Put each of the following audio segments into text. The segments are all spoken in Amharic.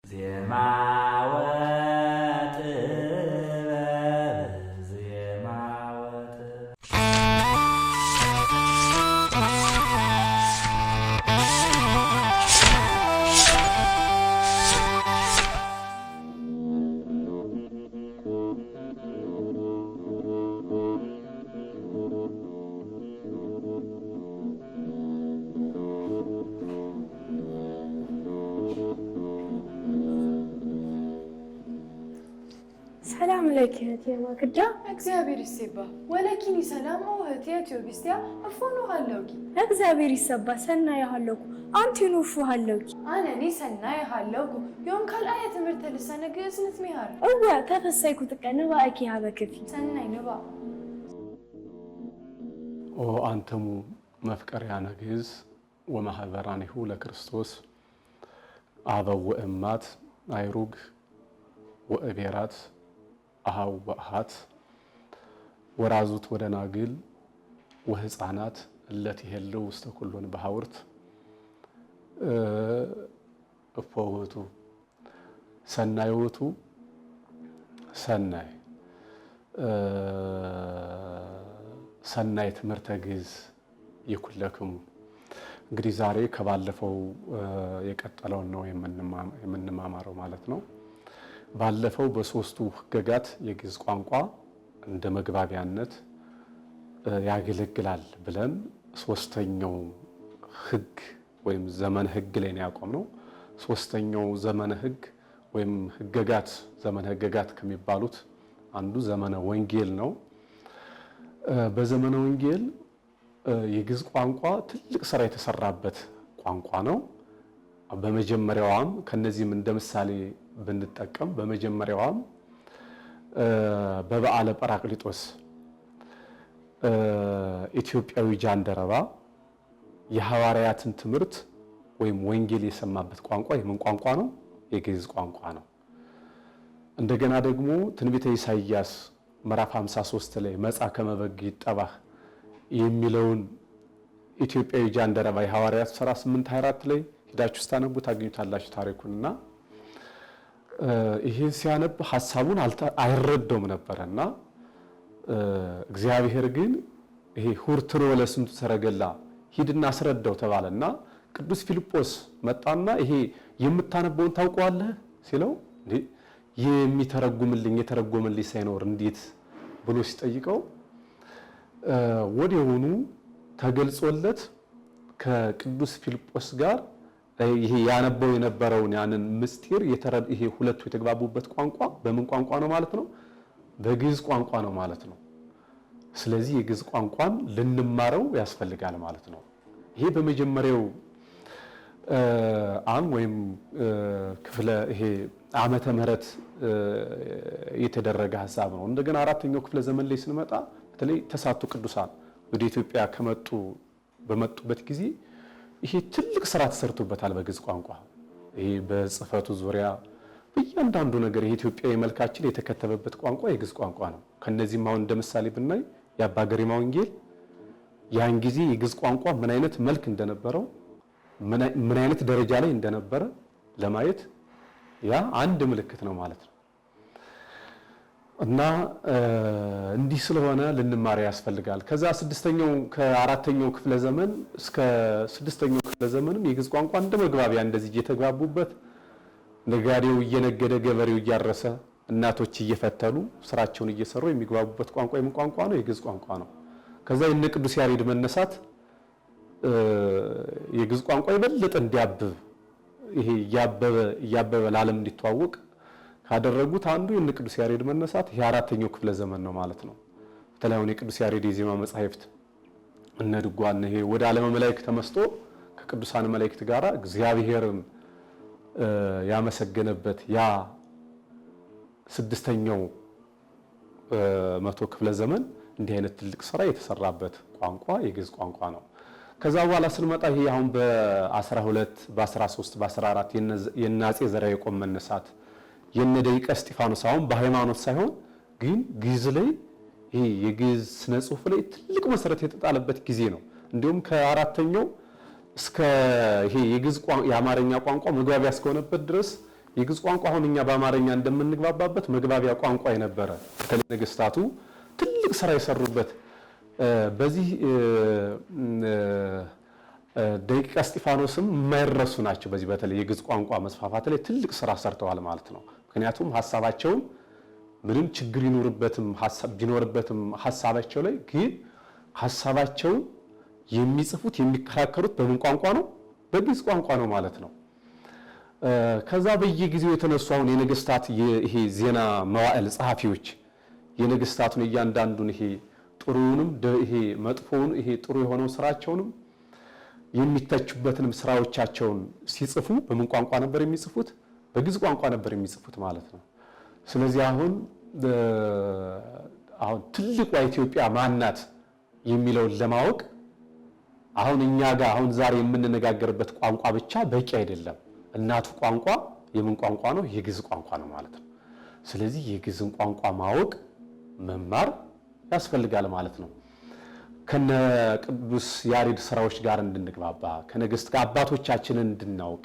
ዜማ ወጥበብ ዜማ ሰላም ለኪ እህቴ ወክዳ እግዚአብሔር ይሰባ ወለኪኒ ሰላም እህቴ ኢትዮጵያ አፎኑ ሃለውኪ እግዚአብሔር ይሰባ ሰና ያሃለኩ አንቲኑ ፉ ሃለውኪ አነኒ ሰና ያሃለውኩ ዮም ካልአየ ትምህርት ልሰነ ግእዝነት ሚሃር እወ ተፈሳይኩ ተቀነባ አኪ ሀበከፊ ሰናይ ንባ ኦ አንተሙ መፍቀሪያነ ግእዝ ወማህበራኒሁ ለክርስቶስ አበው ወእማት አይሩግ ወእቤራት አሃው ወአሃት ወራዙት ወደናግል ወህፃናት እለት ይሄለው ውስተ ኩሉን በሐውርት እፎውቱ ሰናይወቱ ሰናይ ትምህርተ ግእዝ ይኩለክሙ። እንግዲህ ዛሬ ከባለፈው የቀጠለውን ነው የምንማማረው ማለት ነው። ባለፈው በሶስቱ ህገጋት የግዕዝ ቋንቋ እንደ መግባቢያነት ያገለግላል ብለን ሶስተኛው ህግ ወይም ዘመነ ህግ ላይ ነው ያቆምነው። ሶስተኛው ዘመነ ህግ ወይም ህገጋት ዘመነ ህገጋት ከሚባሉት አንዱ ዘመነ ወንጌል ነው። በዘመነ ወንጌል የግዕዝ ቋንቋ ትልቅ ስራ የተሰራበት ቋንቋ ነው። በመጀመሪያዋም ከነዚህም እንደ ምሳሌ ብንጠቀም በመጀመሪያዋም በበዓለ ጰራቅሊጦስ ኢትዮጵያዊ ጃንደረባ የሐዋርያትን ትምህርት ወይም ወንጌል የሰማበት ቋንቋ የምን ቋንቋ ነው? የግዕዝ ቋንቋ ነው። እንደገና ደግሞ ትንቢተ ኢሳይያስ ምዕራፍ 53 ላይ መጻ ከመ በግ ይጠባህ የሚለውን ኢትዮጵያዊ ጃንደረባ የሐዋርያት ሥራ 8:24 ላይ ሄዳችሁ ስታነቡ ታገኙታላችሁ ታሪኩንና ይሄን ሲያነብ ሐሳቡን አይረዳውም ነበርና እግዚአብሔር ግን ይሄ ሁርትሮ ለስንቱ ሰረገላ ሂድና አስረዳው ተባለና ቅዱስ ፊልጶስ መጣና ይሄ የምታነበውን ታውቀዋለህ ሲለው እንዴ የተረጎምልኝ ሳይኖር እንዴት ብሎ ሲጠይቀው ወዲያውኑ ተገልጾለት ከቅዱስ ፊልጶስ ጋር ይሄ ያነበው የነበረውን ያንን ምስጢር ይሄ ሁለቱ የተግባቡበት ቋንቋ በምን ቋንቋ ነው ማለት ነው? በግዕዝ ቋንቋ ነው ማለት ነው። ስለዚህ የግዕዝ ቋንቋን ልንማረው ያስፈልጋል ማለት ነው። ይሄ በመጀመሪያው ወይም ክፍለ ይሄ ዓመተ ምህረት የተደረገ ሐሳብ ነው። እንደገና አራተኛው ክፍለ ዘመን ላይ ስንመጣ በተለይ ተሳቱ ቅዱሳን ወደ ኢትዮጵያ በመጡበት ጊዜ ይሄ ትልቅ ስራ ተሰርቶበታል በግዕዝ ቋንቋ። ይሄ በጽፈቱ ዙሪያ በእያንዳንዱ ነገር የኢትዮጵያዊ መልካችን የተከተበበት ቋንቋ የግዕዝ ቋንቋ ነው። ከነዚህም አሁን እንደ ምሳሌ ብናይ የአባ ገሪማ ወንጌል ያን ጊዜ የግዕዝ ቋንቋ ምን አይነት መልክ እንደነበረው ምን አይነት ደረጃ ላይ እንደነበረ ለማየት ያ አንድ ምልክት ነው ማለት ነው። እና እንዲህ ስለሆነ ልንማር ያስፈልጋል። ከዛ ከአራተኛው ክፍለ ዘመን እስከ ስድስተኛው ክፍለ ዘመንም የግዕዝ ቋንቋ እንደ መግባቢያ እንደዚህ እየተግባቡበት ነጋዴው እየነገደ ገበሬው እያረሰ እናቶች እየፈተሉ ስራቸውን እየሰሩ የሚግባቡበት ቋንቋ የምን ቋንቋ ነው? የግዕዝ ቋንቋ ነው። ከዛ የነ ቅዱስ ያሬድ መነሳት የግዕዝ ቋንቋ የበለጠ እንዲያብብ ይሄ እያበበ ለዓለም እንዲተዋወቅ ካደረጉት አንዱ የነ ቅዱስ ያሬድ መነሳት ይሄ አራተኛው ክፍለ ዘመን ነው ማለት ነው። በተለይ የቅዱስ ያሬድ የዜማ መጻሕፍት እነ ድጓን ይሄ ወደ ዓለመ መላእክት ተመስጦ ከቅዱሳን መላእክት ጋራ እግዚአብሔርን ያመሰገነበት ያ ስድስተኛው መቶ ክፍለ ዘመን እንዲህ አይነት ትልቅ ስራ የተሰራበት ቋንቋ የግዕዝ ቋንቋ ነው። ከዛ በኋላ ስንመጣ ይሄ አሁን በ12 በ13 በ14 የናጼ ዘርዓ ያዕቆብ መነሳት የነ ደቂቀ እስጢፋኖስ አሁን በሃይማኖት ሳይሆን ግን ግዕዝ ላይ ይሄ የግዕዝ ስነ ጽሁፍ ላይ ትልቅ መሰረት የተጣለበት ጊዜ ነው። እንዲሁም ከአራተኛው እስከ ይሄ የግዕዝ የአማርኛ ቋንቋ መግባቢያ እስከሆነበት ድረስ የግዕዝ ቋንቋ አሁን እኛ በአማርኛ እንደምንግባባበት መግባቢያ ቋንቋ የነበረ በተለይ ነገስታቱ ትልቅ ስራ የሰሩበት በዚህ ደቂቀ እስጢፋኖስም የማይረሱ ናቸው። በዚህ በተለይ የግዕዝ ቋንቋ መስፋፋት ላይ ትልቅ ስራ ሰርተዋል ማለት ነው። ምክንያቱም ሀሳባቸውን ምንም ችግር ቢኖርበትም ሀሳባቸው ላይ ግን ሀሳባቸውን የሚጽፉት የሚከራከሩት በምን ቋንቋ ነው? በግዕዝ ቋንቋ ነው ማለት ነው። ከዛ በየጊዜው የተነሱ አሁን የነገስታት ይሄ ዜና መዋዕል ጸሐፊዎች የነገስታቱን እያንዳንዱን ይሄ ጥሩውንም ይሄ መጥፎውን ይሄ ጥሩ የሆነው ስራቸውንም የሚተቹበትንም ስራዎቻቸውን ሲጽፉ በምን ቋንቋ ነበር የሚጽፉት? በግዕዝ ቋንቋ ነበር የሚጽፉት ማለት ነው። ስለዚህ አሁን ትልቋ ኢትዮጵያ ማናት የሚለውን ለማወቅ አሁን እኛ ጋር አሁን ዛሬ የምንነጋገርበት ቋንቋ ብቻ በቂ አይደለም። እናቱ ቋንቋ የምን ቋንቋ ነው? የግዕዝ ቋንቋ ነው ማለት ነው። ስለዚህ የግዕዝን ቋንቋ ማወቅ መማር ያስፈልጋል ማለት ነው። ከነ ቅዱስ ያሬድ ስራዎች ጋር እንድንግባባ ከነገስት ጋር አባቶቻችንን እንድናውቅ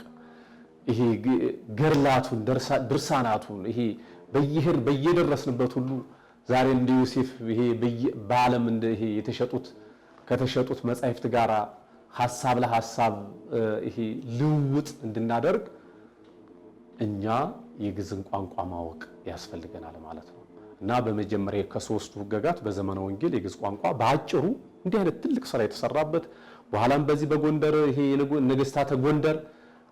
ይሄ ገርላቱን ድርሳናቱን ይሄ በየደረስንበት ሁሉ ዛሬ እንደ ዮሴፍ ይሄ በዓለም እንደ ይሄ ከተሸጡት መጻሕፍት ጋር ሐሳብ ለሐሳብ ይሄ ልውውጥ እንድናደርግ እኛ የግዕዝን ቋንቋ ማወቅ ያስፈልገናል ማለት ነው። እና በመጀመሪያ ከሶስቱ ሕግጋት በዘመነ ወንጌል የግዕዝ ቋንቋ በአጭሩ እንዲህ አይነት ትልቅ ስራ የተሰራበት በኋላም በዚህ በጎንደር ይሄ ነገስታተ ጎንደር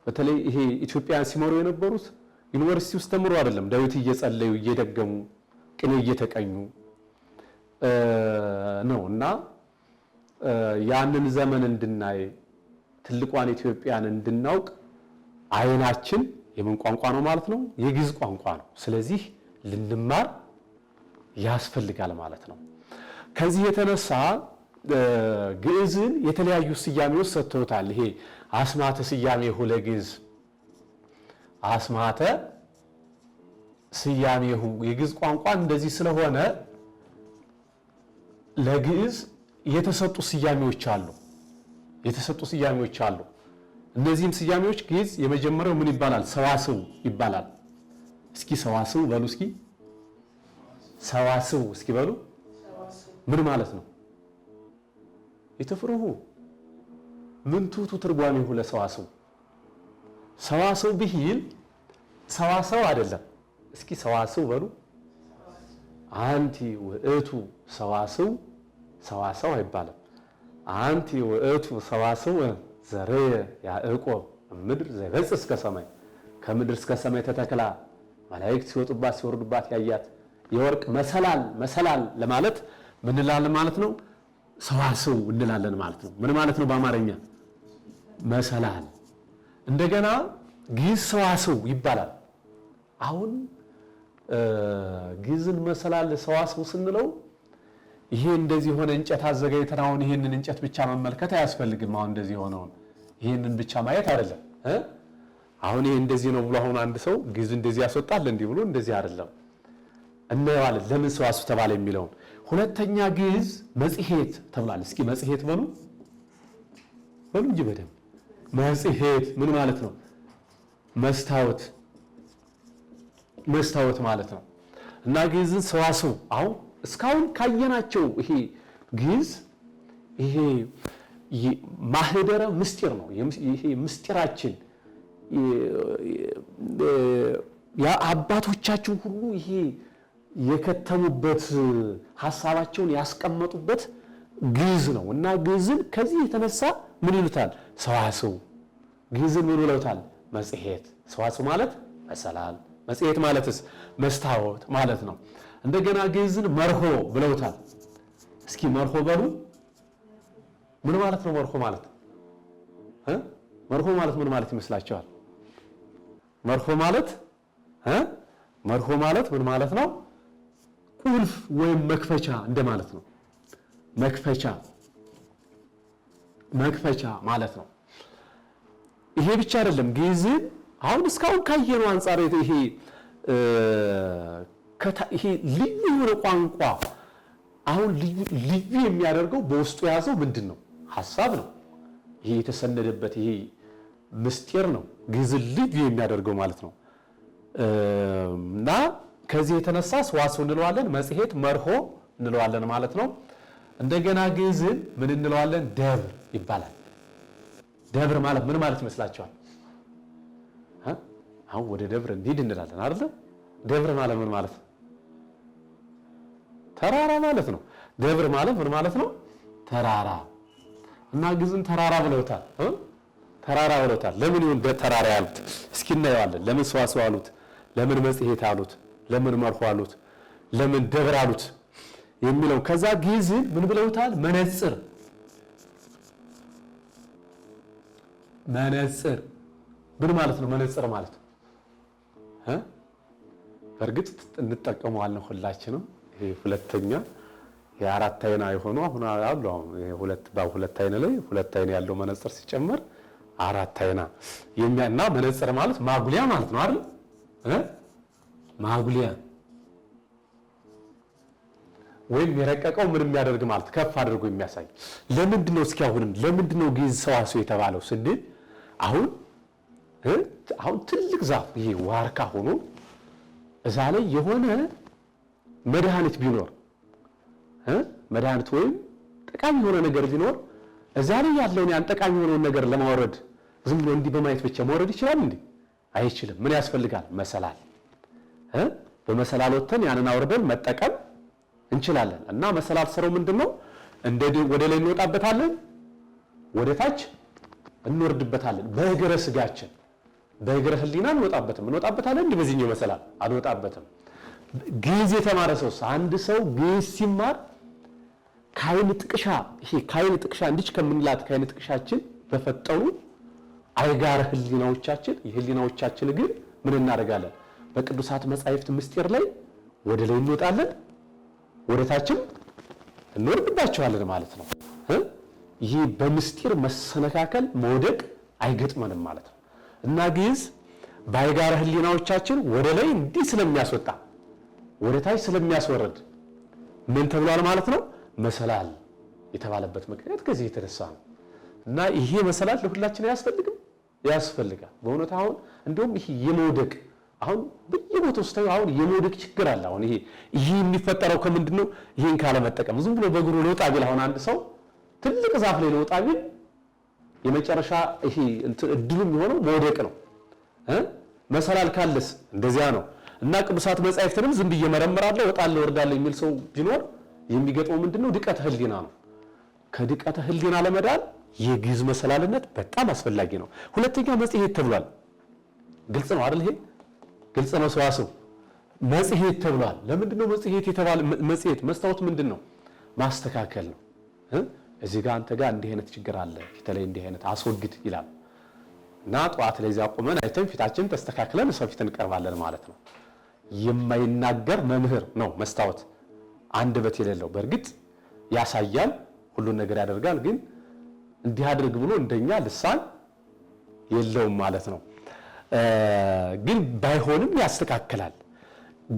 በተለይ ይሄ ኢትዮጵያን ሲመሩ የነበሩት ዩኒቨርሲቲ ውስጥ ተምሮ አይደለም፣ ዳዊት እየጸለዩ እየደገሙ ቅኔ እየተቀኙ ነው። እና ያንን ዘመን እንድናይ ትልቋን ኢትዮጵያን እንድናውቅ አይናችን የምን ቋንቋ ነው ማለት ነው? የግዕዝ ቋንቋ ነው። ስለዚህ ልንማር ያስፈልጋል ማለት ነው። ከዚህ የተነሳ ግዕዝን የተለያዩ ስያሜዎች ሰጥተውታል። ይሄ አስማተ ስያሜሁ ለግዕዝ አስማተ ስያሜሁ የግዕዝ ቋንቋ እንደዚህ ስለሆነ ለግዕዝ የተሰጡ ስያሜዎች አሉ። እነዚህም ስያሜዎች ግዕዝ የመጀመሪያው ምን ይባላል? ሰዋስው ይባላል። እስኪ ሰዋስው በሉ። እስኪ ሰዋስው እስኪ በሉ። ምን ማለት ነው? ይትፍሩሁ ምን ትውቱ ትርጓሜሁ ለሰዋስው። ሰዋስው ብሂል ሰዋሰው አይደለም። እስኪ ሰዋስው በሉ። አንቲ ውእቱ ሰዋስው ሰዋሰው አይባልም። አንቲ ውእቱ ሰዋስው ዘርየ ያዕቆብ ምድር ዘይበጽሕ እስከ ሰማይ ከምድር እስከ ሰማይ ተተክላ መላእክት ሲወጡባት ሲወርዱባት ያያት የወርቅ መሰላል ለማለት ምን እንላለን ማለት ነው? ሰዋስው እንላለን ማለት ነው። ምን ማለት ነው በአማርኛ? መሰላል። እንደገና ግዕዝ ሰዋስው ይባላል። አሁን ግዕዝን መሰላል ሰዋስው ስንለው ይሄ እንደዚህ ሆነ እንጨት አዘጋጅተን አሁን ይሄንን እንጨት ብቻ መመልከት አያስፈልግም። አሁን እንደዚህ ሆነውን ይሄንን ብቻ ማየት አይደለም። አሁን ይሄ እንደዚህ ነው ብሎ አሁን አንድ ሰው ግዕዝ እንደዚህ ያስወጣል እንዲህ ብሎ እንደዚህ አይደለም እናየዋለን። ለምን ሰዋስው ተባለ የሚለውን። ሁለተኛ ግዕዝ መጽሔት ተብሏል። እስኪ መጽሔት በሉ እንጂ በደንብ መጽሔት ምን ማለት ነው? መስታወት ማለት ነው። እና ግዕዝን ሰዋስው አሁን እስካሁን ካየናቸው ይሄ ግዕዝ ይሄ ማህደረ ምስጢር ነው። ይሄ ምስጢራችን አባቶቻችን ሁሉ ይሄ የከተሙበት ሐሳባቸውን ያስቀመጡበት ግዕዝ ነው። እና ግዕዝን ከዚህ የተነሳ ምን ይሉታል? ሰዋስው። ግዕዝን ምን ይሉታል? መጽሔት። ሰዋስው ማለት መሰላል፣ መጽሔት ማለትስ መስታወት ማለት ነው። እንደገና ግዕዝን መርሆ ብለውታል። እስኪ መርሆ በሉ። ምን ማለት ነው መርሆ ማለት? መርሆ ማለት ምን ማለት ይመስላችኋል? መርሆ ማለት ምን ማለት ነው? ቁልፍ ወይም መክፈቻ እንደማለት ነው። መክፈቻ ማለት ነው። ይሄ ብቻ አይደለም። ግዕዝን አሁን እስካሁን ካየነው አንጻር ይሄ ልዩ የሆነ ቋንቋ አሁን ልዩ የሚያደርገው በውስጡ የያዘው ምንድን ነው? ሐሳብ ነው። ይሄ የተሰነደበት ይሄ ምስጢር ነው ግዕዝን ልዩ የሚያደርገው ማለት ነው። እና ከዚህ የተነሳ ሰዋስው እንለዋለን፣ መጽሔት መርሆ እንለዋለን ማለት ነው። እንደገና ግዕዝን ምን እንለዋለን? ደብር ይባላል። ደብር ማለት ምን ማለት ይመስላችኋል? አሁን ወደ ደብር እንሂድ እንላለን አይደል? ደብር ማለት ምን ማለት ነው? ተራራ ማለት ነው። ደብር ማለት ምን ማለት ነው? ተራራ። እና ግዕዝን ተራራ ብለውታል። ተራራ ብለውታል። ለምን ይሁን ተራራ ያሉት? እስኪ እናየዋለን። ለምን ሰዋስው አሉት? ለምን መጽሔት አሉት? ለምን መርሆ አሉት? ለምን ደብር አሉት? የሚለው ከዛ ግዕዝን ምን ብለውታል? መነጽር። መነጽር ምን ማለት ነው? መነጽር ማለት በእርግጥ እንጠቀመዋለን ሁላችንም። ይሄ ሁለተኛ የአራት አይና የሆኑ አሁን አሉ። በሁለት አይና ላይ ሁለት አይና ያለው መነጽር ሲጨመር አራት አይና የሚያና መነጽር ማለት ማጉሊያ ማለት ነው አይደል? ማጉሊያ ወይም የረቀቀው ምን የሚያደርግ ማለት ከፍ አድርጎ የሚያሳይ። ለምንድን ነው እስኪ አሁንም ለምንድን ነው ግዕዝ ሰዋስው የተባለው ስንል አሁን ትልቅ ዛፍ ይሄ ዋርካ ሆኖ እዛ ላይ የሆነ መድኃኒት ቢኖር መድኃኒት ወይም ጠቃሚ የሆነ ነገር ቢኖር እዛ ላይ ያለውን ያን ጠቃሚ የሆነውን ነገር ለማውረድ ዝም ብሎ እንዲህ በማየት ብቻ ማውረድ ይችላል እንዴ? አይችልም። ምን ያስፈልጋል? መሰላል። በመሰላል ወተን ያንን አውርደን መጠቀም እንችላለን። እና መሰላል ስራው ምንድነው? ወደ ላይ እንወጣበታለን፣ ወደ ታች እንወርድበታለን። በእግረ ስጋችን በእግረ ህሊና እንወጣበታለን። እንዲህ በዚህኛው መሰላል አንወጣበትም። ግዕዝ የተማረ ሰው አንድ ሰው ግዕዝ ሲማር ከዓይን ጥቅሻ ከዓይን ጥቅሻ እንዲች ከምንላት ከዓይን ጥቅሻችን በፈጠሩ አይጋር ህሊናዎቻችን የህሊናዎቻችን ግን ምን እናደርጋለን? በቅዱሳት መጻሕፍት ምስጢር ላይ ወደ ላይ እንወጣለን፣ ወደ ታችም እንወርድባቸዋለን ማለት ነው። ይሄ በምስጢር መሰነካከል መውደቅ አይገጥመንም ማለት ነው። እና ግዕዝ በአይጋር ህሊናዎቻችን ወደ ላይ እንዲህ ስለሚያስወጣ ወደ ታች ስለሚያስወርድ ምን ተብሏል ማለት ነው? መሰላል የተባለበት ምክንያት ከዚህ የተነሳ ነው። እና ይሄ መሰላል ለሁላችን ያስፈልጋል። በእውነት አሁን እንደውም ይሄ የመውደቅ አሁን በየቦታው ውስጥ አሁን የመውደቅ ችግር አለ። አሁን ይሄ የሚፈጠረው ከምንድነው? ይሄን ካለመጠቀም ዝም ብሎ በእግሩ ለውጣ ቢል አሁን አንድ ሰው ትልቅ ዛፍ ላይ ለውጣ ቢል የመጨረሻ ይሄ እድሉ የሚሆነው መውደቅ ነው። መሰላል ካለስ እንደዚያ ነው። እና ቅዱሳት መጻሕፍትንም ዝም ብዬ መረምራለሁ እወጣለሁ ወርዳለሁ የሚል ሰው ቢኖር የሚገጥመው ምንድነው? ድቀተ ህሊና ነው። ከድቀተ ህሊና ለመዳን የግዕዝ መሰላልነት በጣም አስፈላጊ ነው። ሁለተኛ መጽሔት ተብሏል። ግልጽ ነው አይደል? ይሄ ግልጽ ነው። ሰዋስው መጽሔት ተብሏል። ለምንድን ነው መጽሔት የተባለ? መጽሔት መስታወት ምንድን ነው? ማስተካከል ነው። እዚህ ጋር አንተ ጋር እንዲህ አይነት ችግር አለ፣ ፊትላይ እንዲህ አይነት አስወግድ ይላል። እና ጠዋት ላይ እዚያ ቆመን አይተን ፊታችን ተስተካክለን ሰው ፊት እንቀርባለን ማለት ነው። የማይናገር መምህር ነው መስታወት። አንደበት የሌለው በእርግጥ ያሳያል፣ ሁሉን ነገር ያደርጋል፣ ግን እንዲህ አድርግ ብሎ እንደኛ ልሳን የለውም ማለት ነው። ግን ባይሆንም ያስተካክላል።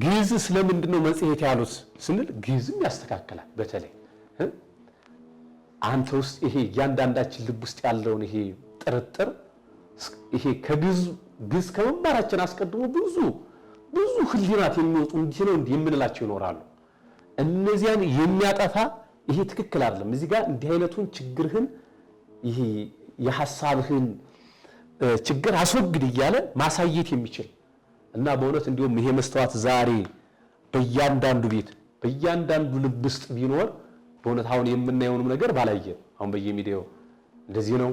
ግዕዝ ስለምንድን ነው መጽሔት ያሉት ስንል ግዕዝም ያስተካክላል። በተለይ አንተ ውስጥ ይሄ እያንዳንዳችን ልብ ውስጥ ያለውን ይሄ ጥርጥር ይሄ ግዕዝ ከመማራችን አስቀድሞ ብዙ ህሊናት የሚወጡ እንዲህ ነው እንዲህ የምንላቸው ይኖራሉ። እነዚያን የሚያጠፋ ይሄ ትክክል አይደለም፣ እዚህ ጋር እንዲህ አይነቱን ችግርህን ይሄ የሐሳብህን ችግር አስወግድ እያለ ማሳየት የሚችል እና በእውነት እንዲሁም ይሄ መስተዋት ዛሬ በእያንዳንዱ ቤት በእያንዳንዱ ልብ ውስጥ ቢኖር በእውነት አሁን የምናየውንም ነገር ባላየ አሁን በየሚዲያው እንደዚህ ነው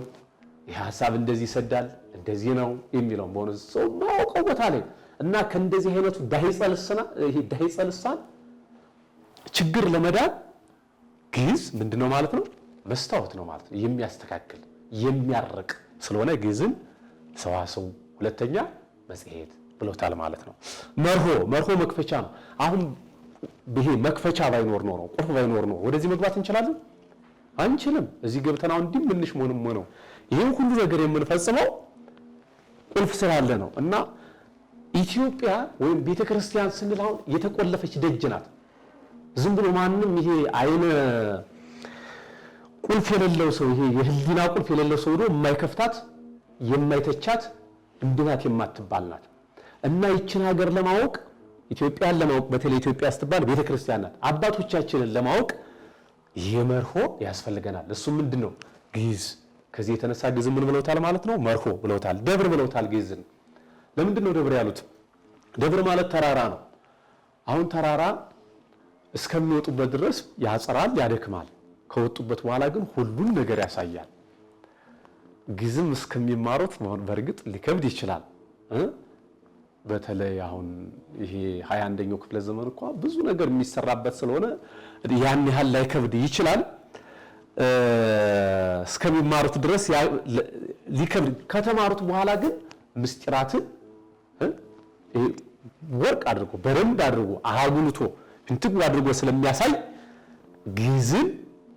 ይሄ ሐሳብ እንደዚህ ይሰዳል እንደዚህ ነው የሚለው በእውነት ሰው ማውቀው ቦታ ላይ እና ከእንደዚህ አይነቱ ዳሂጸ ልሳን ችግር ለመዳን ግዕዝ ምንድነው ማለት ነው? መስታወት ነው ማለት ነው። የሚያስተካክል የሚያርቅ ስለሆነ ግዕዝን ሰዋስው ሁለተኛ መጽሔት ብሎታል ማለት ነው። መርሆ መክፈቻ ነው። አሁን ይሄ መክፈቻ ባይኖር ነው ቁልፍ ባይኖር ነው ወደዚህ መግባት እንችላለን? አንችልም። እዚህ ገብተን አሁን እንዲህ ምንሽ ነው ይሄን ሁሉ ነገር የምንፈጽመው ቁልፍ ስላለ ነው። እና ኢትዮጵያ ወይም ቤተክርስቲያን ስንል አሁን የተቆለፈች ደጅ ናት። ዝም ብሎ ማንም ይሄ አይነ ቁልፍ የሌለው ሰው ይሄ የህሊና ቁልፍ የሌለው ሰው ነው የማይከፍታት የማይተቻት እንድናት የማትባል ናት። እና ይችን ሀገር ለማወቅ ኢትዮጵያን ለማወቅ በተለይ ኢትዮጵያ ስትባል ቤተክርስቲያን ናት። አባቶቻችንን ለማወቅ ይሄ መርሆ ያስፈልገናል። እሱ ምንድነው? ግዕዝ። ከዚህ የተነሳ ግዕዝ ምን ብለውታል ማለት ነው? መርሆ ብለውታል። ደብር ብለውታል ግዕዝን። ለምንድን ነው ደብር ያሉት? ደብር ማለት ተራራ ነው። አሁን ተራራ እስከሚወጡበት ድረስ ያጸራል፣ ያደክማል። ከወጡበት በኋላ ግን ሁሉን ነገር ያሳያል። ግዕዝም እስከሚማሩት በእርግጥ ሊከብድ ይችላል። በተለይ አሁን ይሄ 21ኛው ክፍለ ዘመን እንኳን ብዙ ነገር የሚሰራበት ስለሆነ ያን ያህል ላይከብድ ይችላል። እስከሚማሩት ድረስ ሊከብድ፣ ከተማሩት በኋላ ግን ምስጢራትን ወርቅ አድርጎ በደንብ አድርጎ አጉልቶ እንትግ አድርጎ ስለሚያሳይ ግዕዝን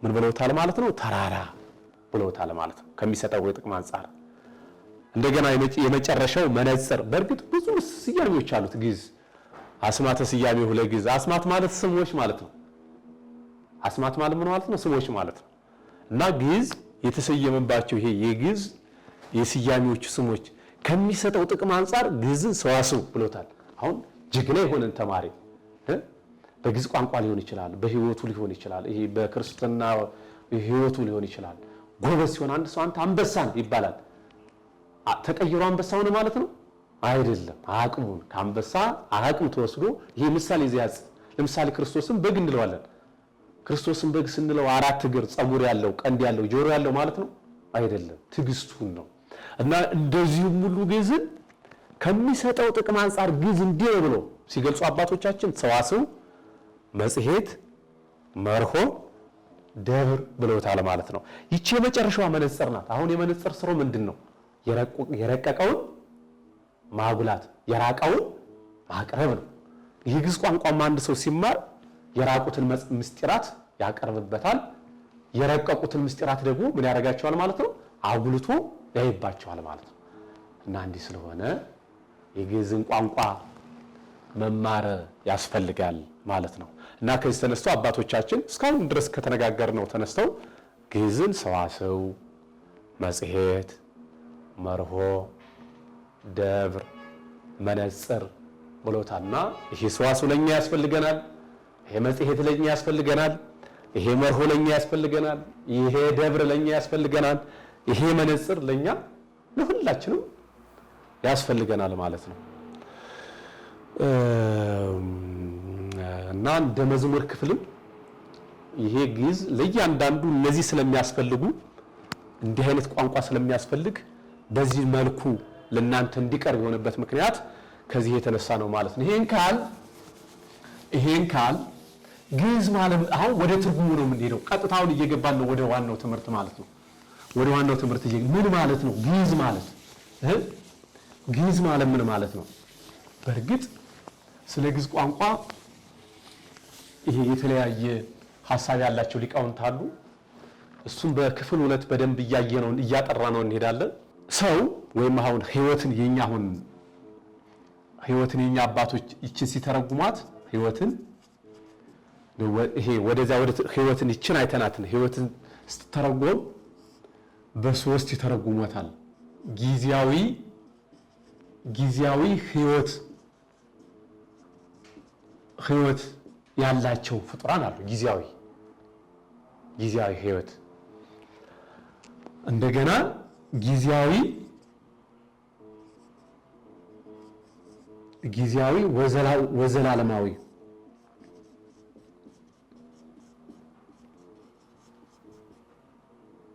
ምን ብለውታል ማለት ነው? ተራራ ብለውታል ማለት ነው ከሚሰጠው ጥቅም አንፃር። እንደገና የመጨረሻው መነጽር። በእርግጥ ብዙ ስያሜዎች አሉት ግዕዝ። አስማተ ስያሜው ለግዕዝ። አስማት ማለት ስሞች ማለት ነው። አስማት ማለት ምን ማለት ነው? ስሞች ማለት ነው። እና ግዕዝ የተሰየመባቸው ይሄ የግዕዝ የስያሜዎቹ ስሞች ከሚሰጠው ጥቅም አንፃር ግዕዝን ሰዋስው ብሎታል። አሁን ጀግና የሆነን ተማሪ በግዕዝ ቋንቋ ሊሆን ይችላል፣ በህይወቱ ሊሆን ይችላል፣ ይሄ በክርስትና ህይወቱ ሊሆን ይችላል። ጎበዝ ሲሆን አንድ ሰው አንተ አንበሳ ነህ ይባላል። ተቀይሮ አንበሳ ሆነ ማለት ነው አይደለም። አቅሙን ከአንበሳ አቅም ተወስዶ ይሄ ምሳሌ ይያዝ። ለምሳሌ ክርስቶስን በግ እንለዋለን። ክርስቶስን በግ ስንለው 4 እግር፣ ጸጉር ያለው፣ ቀንድ ያለው፣ ጆሮ ያለው ማለት ነው አይደለም። ትዕግስቱን ነው። እና እንደዚሁም ሁሉ ግዕዝን ከሚሰጠው ጥቅም አንፃር ግዕዝ እንዲህ ብሎ ሲገልጹ አባቶቻችን ሰዋስው፣ መጽሔት፣ መርሆ፣ ደብር ብለውታል ማለት ነው። ይቺ የመጨረሻዋ መነጽር ናት። አሁን የመነጽር ስራው ምንድነው? የረቀቀውን ማጉላት፣ የራቀውን ማቅረብ ነው። የግዕዝ ቋንቋም አንድ ሰው ሲማር የራቁትን ምስጢራት ያቀርብበታል፣ የረቀቁትን ምስጢራት ደግሞ ምን ያደርጋቸዋል ማለት ነው? አጉልቶ ያይባቸዋል ማለት ነው። እና እንዲህ ስለሆነ የግዕዝን ቋንቋ መማር ያስፈልጋል ማለት ነው። እና ከዚህ ተነስተው አባቶቻችን እስካሁን ድረስ ከተነጋገርነው ተነስተው ግዕዝን ሰዋስው፣ መጽሔት፣ መርሆ፣ ደብር፣ መነጽር ብሎታልና ይሄ ሰዋስው ለኛ ያስፈልገናል፣ ይሄ መጽሔት ለኛ ያስፈልገናል፣ ይሄ መርሆ ለኛ ያስፈልገናል፣ ይሄ ደብር ለኛ ያስፈልገናል፣ ይሄ መነጽር ለኛ ለሁላችንም ያስፈልገናል ማለት ነው። እና እንደ መዝሙር ክፍልም ይሄ ግዕዝ ለእያንዳንዱ እነዚህ ስለሚያስፈልጉ እንዲህ አይነት ቋንቋ ስለሚያስፈልግ በዚህ መልኩ ለእናንተ እንዲቀርብ የሆነበት ምክንያት ከዚህ የተነሳ ነው ማለት ነው። ይሄን ካል ግዕዝ ማለት አሁን ወደ ትርጉሙ ነው የምንሄደው። ቀጥታውን እየገባን ነው ወደ ዋናው ትምህርት ማለት ነው። ወደ ዋናው ትምህርት ምን ማለት ነው ግዕዝ ማለት? ግዕዝ ማለት ምን ማለት ነው? በእርግጥ ስለ ግዕዝ ቋንቋ ይሄ የተለያየ ሐሳብ ያላቸው ሊቃውንት አሉ። እሱም በክፍል 2 በደንብ እያጠራነው እንሄዳለን። ሰው ወይም አሁን ህይወትን የኛ አባቶች ይችን ሲተረጉሟት ህይወትን ይሄ ወደዛ ወደ ህይወትን ይችን አይተናትን ህይወትን ስትተረጎም በሶስት ይተረጉሟታል። ጊዜያዊ ህይወት ያላቸው ፍጡራን አሉ። ጊዜያዊ ህይወት፣ እንደገና ጊዜያዊ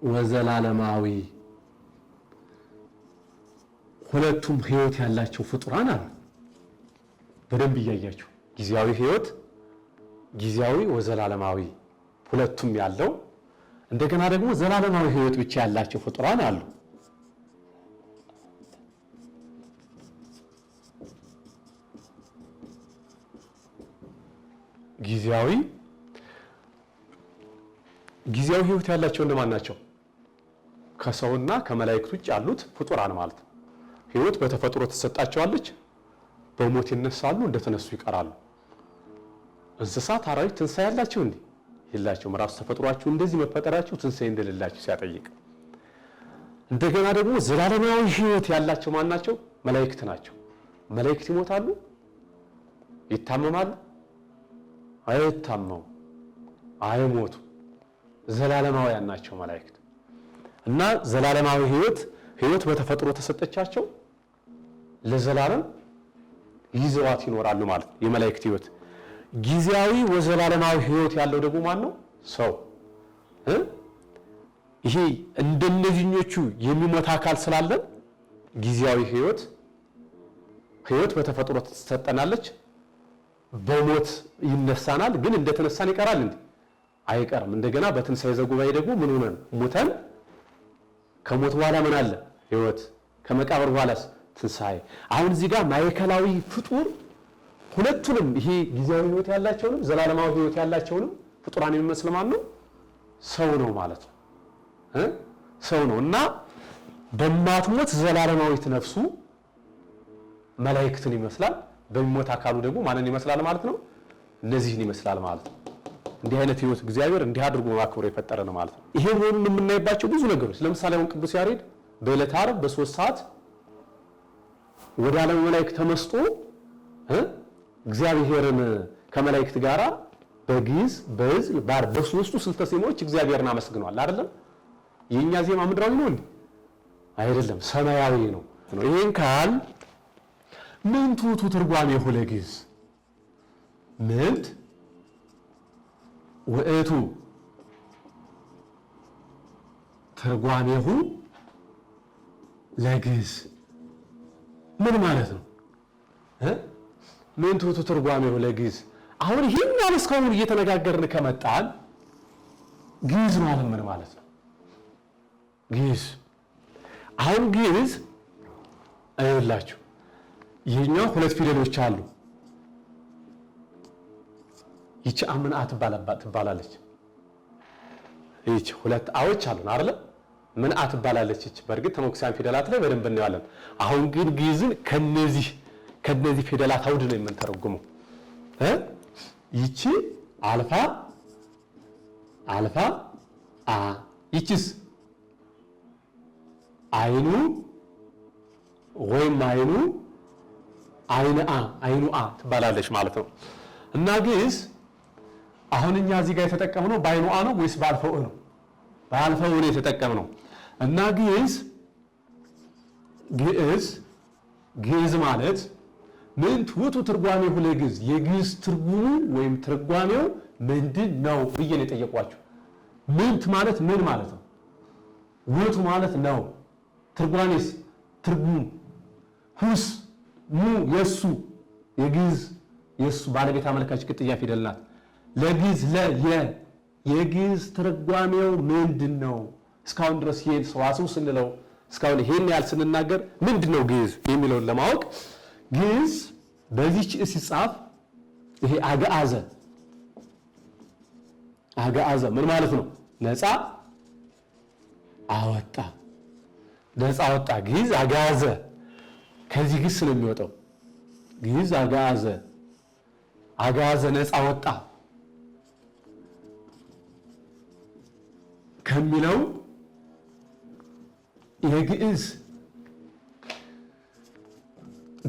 ወዘላለማዊ፣ ሁለቱም ህይወት ያላቸው ፍጡራን አሉ። በደንብ እያያቸው ጊዜያዊ ህይወት፣ ጊዜያዊ ወዘላለማዊ ሁለቱም ያለው፣ እንደገና ደግሞ ዘላለማዊ ህይወት ብቻ ያላቸው ፍጡራን አሉ። ጊዜያዊ ህይወት ያላቸው እንደማን ናቸው? ከሰውና ከመላእክት ውጭ ያሉት ፍጡራን ማለት ነው። ህይወት በተፈጥሮ ተሰጣቸዋለች፣ በሞት ይነሳሉ፣ እንደተነሱ ይቀራሉ። እንስሳት፣ አራዊት ትንሣኤ ያላቸው እንዴ? የላቸውም። ራሱ ተፈጥሯቸው እንደዚህ መፈጠራቸው ትንሣኤ እንደሌላቸው ሲያጠይቅ፣ እንደገና ደግሞ ዘላለማዊ ህይወት ያላቸው ማን ናቸው? መላእክት ናቸው። መላእክት ይሞታሉ? ይታመማሉ? አይታመሙ፣ አይሞቱ። ዘላለማውያን ናቸው መላእክት እና ዘላለማዊ ህይወት በተፈጥሮ ተሰጠቻቸው ለዘላለም ይዘዋት ይኖራሉ ማለት ነው። የመላእክት ህይወት ጊዜያዊ ወዘላለማዊ ህይወት ያለው ደግሞ ማን ነው? ሰው። ይሄ እንደነዚህኞቹ የሚሞት አካል ስላለን ጊዜያዊ ህይወት በተፈጥሮ ትሰጠናለች። በሞት ይነሳናል። ግን እንደተነሳን ይቀራል እንዴ? አይቀርም። እንደገና በትንሣኤ ዘጉባኤ ደግሞ ምን ሆነን ሞተን ከሞት በኋላ ምን አለ? ህይወት። ከመቃብር በኋላስ ትንሣኤ። አሁን እዚህ ጋር ማዕከላዊ ፍጡር ሁለቱንም ይሄ ጊዜያዊ ህይወት ያላቸውንም ዘላለማዊ ህይወት ያላቸውንም ፍጡራን የሚመስል ማን ነው? ሰው ነው ማለት ነው። ሰው ነው እና በማትሞት ዘላለማዊት ነፍሱ መላእክትን ይመስላል። በሚሞት አካሉ ደግሞ ማንን ይመስላል ማለት ነው? እነዚህን ይመስላል ማለት ነው። እንዲህ አይነት ህይወት እግዚአብሔር እንዲህ አድርጎ ማክብሮ የፈጠረ ነው ማለት ነው። ይሄ ሆኖ የምናይባቸው ብዙ ነገሮች ለምሳሌ አሁን ቅዱስ ያሬድ በዕለተ ዓርብ በ3 ሰዓት ወደ ዓለም መላእክት ተመስጦ እግዚአብሔርን ከመላእክት ጋራ በግዕዝ በዕዝል በሶስቱ ስልተ ዜማዎች እግዚአብሔርን አመስግኗል አይደለም? የኛ ዜማ ምድራዊ ነው እንዴ? አይደለም፣ ሰማያዊ ነው። ይሄን ካል ምንቱ ትርጓሜሁ ለግዕዝ ምንት ወእቱ ትርጓሜሁ ለግዕዝ ምን ማለት ነው? ምንቱ ትርጓሜሁ ለግዕዝ። አሁን ይሄን እስካሁን እየተነጋገርን ከመጣን ግዕዝ ማለት ምን ማለት ነው? ግዕዝ አሁን ግዕዝ አይላችሁ ይሄኛው 2 ፊደሎች አሉ። ይቺ አምና ትባላለች። ይቺ 2 አዎች አሉ አይደል? ምን ትባላለች? ይቺ በእርግጥ ተሞክሳን ፊደላት ላይ በደንብ እናያለን። አሁን ግን ግዕዝን ከነዚህ ፊደላት አውድ ነው የምንተረጉመው። ይቺ አልፋ አ፣ ይቺስ አይኑ ወይም አይኑ አ ትባላለች ማለት ነው። እና ግዕዝ አሁን እኛ እዚህ ጋር የተጠቀምነው በአይኑ አ ነው ወይስ በአልፈው ነው? በአልፈው ነው የተጠቀምነው። እና ግዕዝ ማለት ምንት ውእቱ ትርጓሜሁ ለግዕዝ፣ የግዕዝ ትርጉሙ ወይም ትርጓሜው ምንድን ነው ብዬ ነው የጠየቋችሁ። ምንት ማለት ምን ማለት ነው? ውእቱ ማለት ነው። ትርጓሜስ ትርጉም፣ ሁስ ሙ የሱ የግዕዝ የሱ ባለቤት አመልካች ቅጥያ ፊደል ናት። ለግዕዝ የግዕዝ ትርጓሜው ምንድን ነው? እስካሁን ድረስ ይሄን ሰዋስው ስንለው እስካሁን ይሄን ያህል ስንናገር ምንድነው ግዕዝ የሚለውን ለማወቅ ግዕዝ በዚህች ሲጻፍ ይሄ አግዓዘ ምን ማለት ነው? ነፃ አወጣ። ግዕዝ አግዓዘ ከዚህ ግስ ነው የሚወጣው። ግዕዝ አግዓዘ ነፃ ወጣ ከሚለው የግዕዝ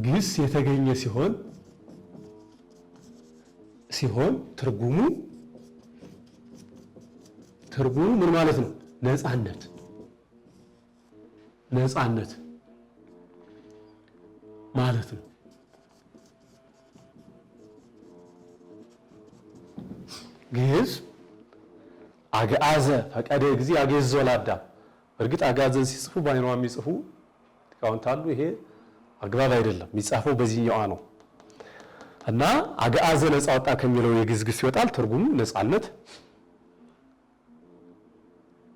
ግስ የተገኘ ሲሆን ትርጉሙ ምን ማለት ነው? ነፃነት ማለት ነው። ግዕዝ አግዓዘ ፈቀደ ጊዜ አገዘ ለአዳም። እርግጥ አግዓዘን ሲጽፉ በአይኗ የሚጽፉ ሊቃውንት አሉ። ይሄ አግባብ አይደለም፣ የሚጻፈው በዚህኛዋ ነው። እና አግዓዘ ነፃ ወጣ ከሚለው የግዕዝ ግስ ይወጣል። ትርጉሙ ነፃነት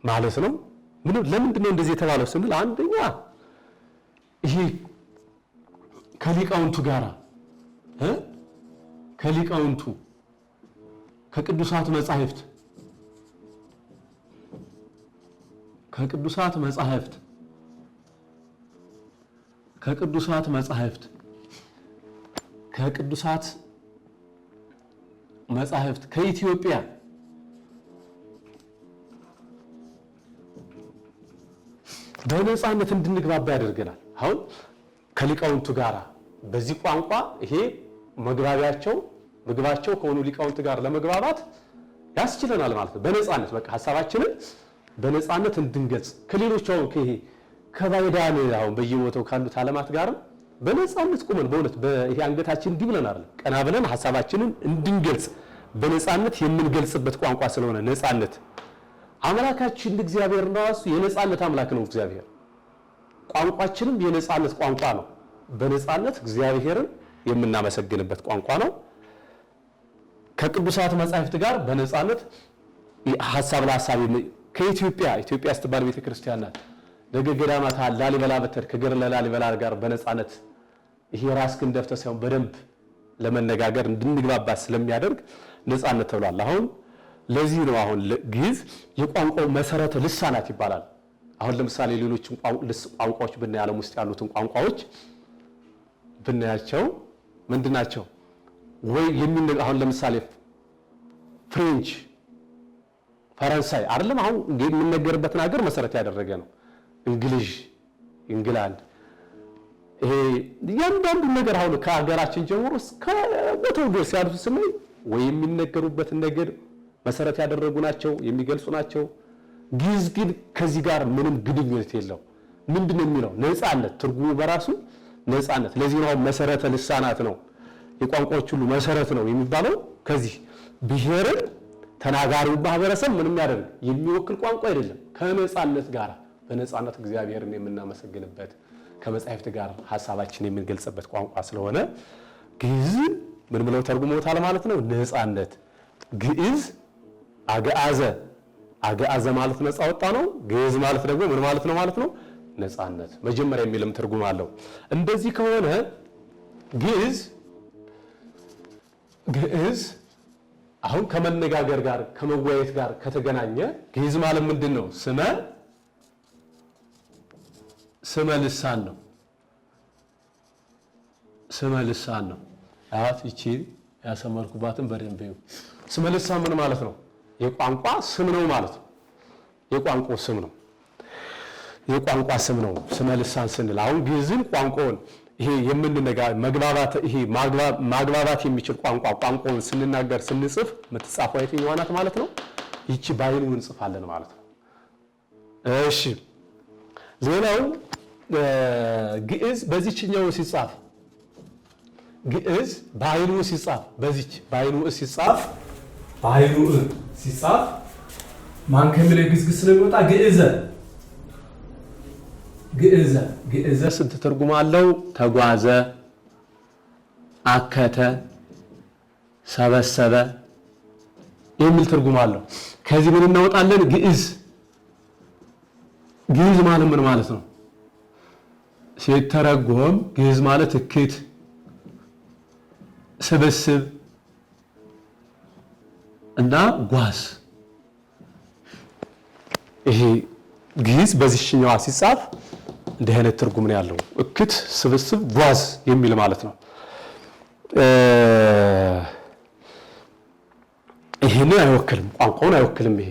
ማለት ነው። ለምንድን ነው እንደዚህ የተባለው ስንል አንደኛ ይሄ ከሊቃውንቱ ጋራ ከቅዱሳት መጻሕፍት ከኢትዮጵያ በነፃነት እንድንግባባ ያደርገናል። አሁን ከሊቃውንቱ ጋራ በዚህ ቋንቋ ይሄ መግባቢያቸው ምግባቸው ከሆኑ ሊቃውንት ጋር ለመግባባት ያስችለናል ማለት ነው። በነፃነት በቃ ሐሳባችንን በነፃነት እንድንገልጽ ከሌሎች ይሄ ከባይዳን አሁን በየቦታው ካሉት ዓለማት ጋርም በነፃነት ቆመን በእውነት ይሄ አንገታችን እንዲህ ብለን አይደል ቀና ብለን ሐሳባችንን እንድንገልጽ በነፃነት የምንገልጽበት ቋንቋ ስለሆነ ነፃነት አምላካችን እግዚአብሔር ራሱ የነፃነት አምላክ ነው። እግዚአብሔር ቋንቋችንም የነፃነት ቋንቋ ነው። በነፃነት እግዚአብሔርን የምናመሰግንበት ቋንቋ ነው። ከቅዱሳት መጻሕፍት ጋር በነፃነት ሐሳብ ለሐሳብ ኢትዮጵያ ስትባል ቤተክርስቲያን ናት። ነገ ገዳማት ላሊበላ በተር ከገድለ ላሊበላ ጋር በነፃነት ይሄ ራስህን ደፍተህ ሳይሆን በደንብ ለመነጋገር እንድንግባባ ስለሚያደርግ ነፃነት ተብሏል። አሁን ለዚህ ነው አሁን ግዕዝ የቋንቋው መሰረተ ልሳናት ይባላል። አሁን ለምሳሌ ሌሎች ቋንቋዎች ብናይ ዓለም ውስጥ ያሉትን ቋንቋዎች ብናያቸው ምንድናቸው? ወይ አሁን ለምሳሌ ፍሬንች፣ ፈረንሳይ አይደለም አሁን የሚነገርበትን ሀገር መሰረት ያደረገ ነው። እንግሊዝ፣ ኢንግላንድ ይሄ እያንዳንዱ ነገር አሁን ከሀገራችን ጀምሮ እስከ ቦታው ድረስ ያሉት ስናይ ወይ የሚነገሩበትን ነገር መሰረት ያደረጉ ናቸው፣ የሚገልጹ ናቸው። ግዕዝ ግን ከዚህ ጋር ምንም ግንኙነት የለው። ምንድነው የሚለው? ነፃነት። ትርጉሙ በራሱ ነፃነት። ለዚህ ነው መሰረተ ልሳናት ነው የቋንቋዎች ሁሉ መሰረት ነው የሚባለው። ከዚህ ብሔርን ተናጋሪው ማህበረሰብ ምንም ያደርግ የሚወክል ቋንቋ አይደለም። ከነፃነት ጋር በነፃነት እግዚአብሔርን የምናመሰግንበት ከመጻሕፍት ጋር ሐሳባችን የምንገልጽበት ቋንቋ ስለሆነ ግዕዝ ምን ብለው ተርጉመውታል ማለት ነው? ነፃነት። ግዕዝ አገአዘ ማለት ነፃ ወጣ ነው። ግዕዝ ማለት ደግሞ ምን ማለት ነው ማለት ነው? ነፃነት። መጀመሪያ የሚልም ትርጉም አለው። እንደዚህ ከሆነ ግዕዝ አሁን ከመነጋገር ጋር ከመወያየት ጋር ከተገናኘ ግዕዝ ማለት ምንድን ነው? ስመ ልሳን ነው። ስመ ልሳን ነው። አት እቺ ያሰመርኩባትን በደንብ ይው። ስመ ልሳን ምን ማለት ነው? የቋንቋ ስም ነው ማለት ነው። የቋንቋ ስም ነው። የቋንቋ ስም ነው ስመ ልሳን ስንል አሁን ግዕዝን ቋንቋውን ይሄ ማግባባት የሚችል ቋንቋውን ስንናገር ስንጽፍ የምትጻፈው የትኛዋ ናት ማለት ነው? ይቺ ባይኑ እንጽፋለን ማለት ነው። እሺ ሌላው ግዕዝ በዚህኛው ሲጻፍ ግዕዝ ባይኑ ሲጻፍ በዚች ባይኑ ሲጻፍ ማን ከሚለው ግዝግዝ ስለሚወጣ ግዕዘ ስንት ትርጉም አለው? ተጓዘ፣ አከተ፣ ሰበሰበ የሚል ትርጉም አለው። ከዚህ ምን እናወጣለን? ግዕዝ ማለት ምን ማለት ነው? ሲተረጎም ግዕዝ ማለት እክት፣ ስብስብ እና ጓዝ። ይሄ ግዕዝ በዚህኛዋ ሲጻፍ እንዲህ አይነት ትርጉም ነው ያለው። እክት፣ ስብስብ፣ ጓዝ የሚል ማለት ነው። ይሄንን አይወክልም፣ ቋንቋውን አይወክልም። ይሄ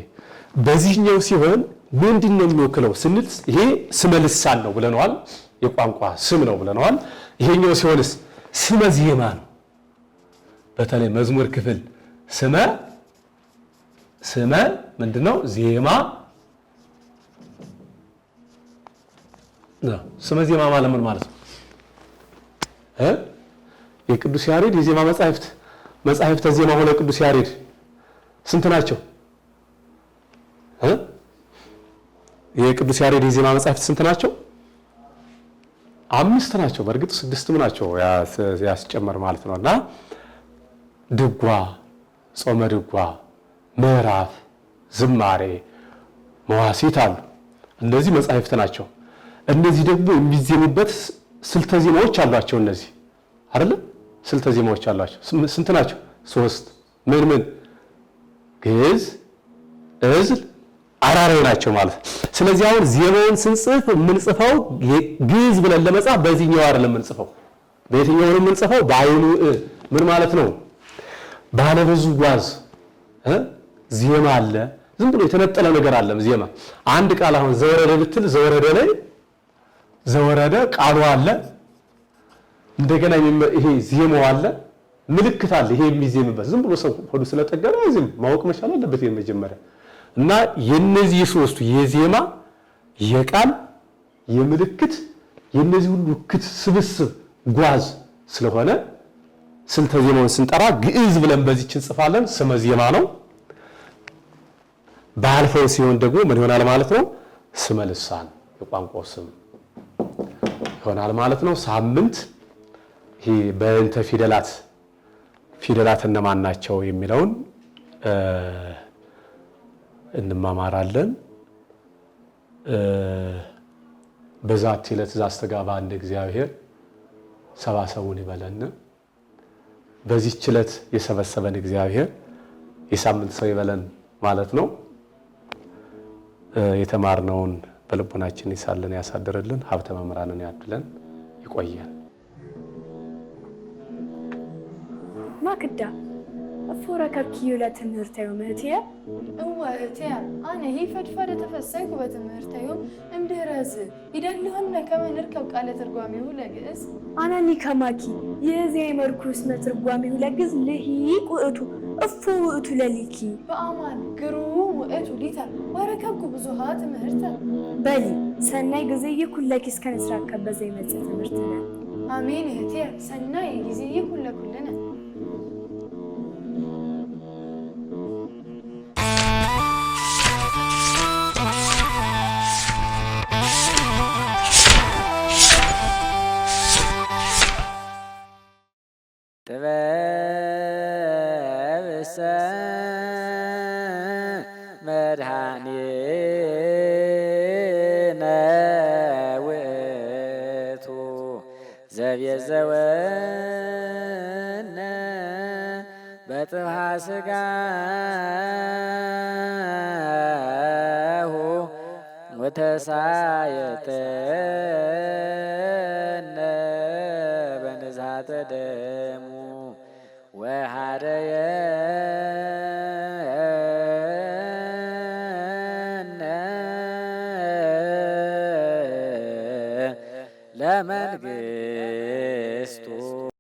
በዚህኛው ሲሆን ምንድነው የሚወክለው ስንል ይሄ ስመ ልሳን ነው ብለናል። የቋንቋ ስም ነው ብለናል። ይሄኛው ሲሆንስ ስመ ዜማ ነው። በተለይ መዝሙር ክፍል ስመ ምንድነው? ዜማ ነው። ስመ ዜማ ማለት ምን ማለት ነው? የቅዱስ ያሬድ የዜማ መጻሕፍተ ዜማ ሆነ ቅዱስ ያሬድ ስንት ናቸው? የቅዱስ ያሬድ የዜማ መጻሕፍት ስንት ናቸው? 5 ናቸው። በእርግጥ 6ም ናቸው ያስጨመር ማለት ነውና ድጓ፣ ጾመ ድጓ፣ ምዕራፍ፣ ዝማሬ፣ መዋሥዕት አሉ። እነዚህ መጻሕፍት ናቸው። እነዚህ ደግሞ የሚዜሙበት ስልተ ዜማዎች አሏቸው። እነዚህ አይደለም ስልተ ዜማዎች አሏቸው። ስንት ናቸው? 3 ምን ግዕዝ፣ ዕዝል፣ አራራይ ናቸው ማለት። ስለዚህ አሁን ዜማውን ስንጽፍ የምንጽፈው ግዕዝ ብለን ለመጻፍ በዚህኛው አይደለም የምንጽፈው። በየትኛው ነው የምንጽፈው? በአይኑ ምን ማለት ነው? ባለ ብዙ ጓዝ ዜማ አለ። ዝም ብሎ የተነጠለ ነገር አለ ዜማ። አንድ ቃል አሁን ዘወረደ ብትል ዘወረደ ላይ ዘወረደ ቃሉ አለ። እንደገና ይሄ ዜማው አለ ምልክት አለ ይሄ የሚዜምበት ዝም ብሎ ሰው ሆዱ ስለጠገበ ዝም ማወቅ መቻል አለበት የመጀመሪያ እና የነዚህ ሶስቱ የዜማ የቃል የምልክት የነዚህ ሁሉ ክት ስብስብ ጓዝ ስለሆነ ስልተ ዜማውን ስንጠራ ግዕዝ ብለን በዚህች እንጽፋለን ስመ ዜማ ነው ባልፈው ሲሆን ደግሞ ምን ይሆናል ማለት ነው ስመ ልሳን የቋንቋው ስም ይሆናል ማለት ነው ሳምንት ይሄ በእንተ ፊደላት እነማን ናቸው የሚለውን እንማማራለን በዛት ዕለት ዛስተጋባ እንደ እግዚአብሔር ሰባሰቡን ይበለን በዚህ ዕለት የሰበሰበን እግዚአብሔር የሳምንት ሰው ይበለን ማለት ነው የተማርነውን በልቦናችን ይሳልን ያሳድርልን ሀብተ መምህራንን ያድለን ይቆየን ማክዳ አፎረከብኪ ለትምህርታዩ ምህትየ እወህትያ አነ ሂ ፈድፈደ ተፈሳይኩ በትምህርታዩ እምድረዝ ይደልሁነ ከመ ንርከብ ቃለ ትርጓሜሁ ለግዕዝ አናኒ ከማኪ የዚህ መርኩስ መትርጓሜሁ ለግዕዝ ለሂቅ ውእቱ እፎ ውእቱ ለሊኪ በአማን ግሩም ውእቱ ሊተ ወረከብኩ ብዙሃት ትምህርተ በሊ ሰናይ ጊዜ ይኩለኪ እስከ ንስራከብ በዘይ መጽ ትምህርትነ አሜን እህትየ ሰናይ ጊዜ ይኩለኩልነ መድኃኒነ ውእቱ ዘቤዘወነ በጥብሐ ሥጋሁ ወተሳየጠነ በንዝሐተ ደሙ ወሃደየ ለመንግሥተ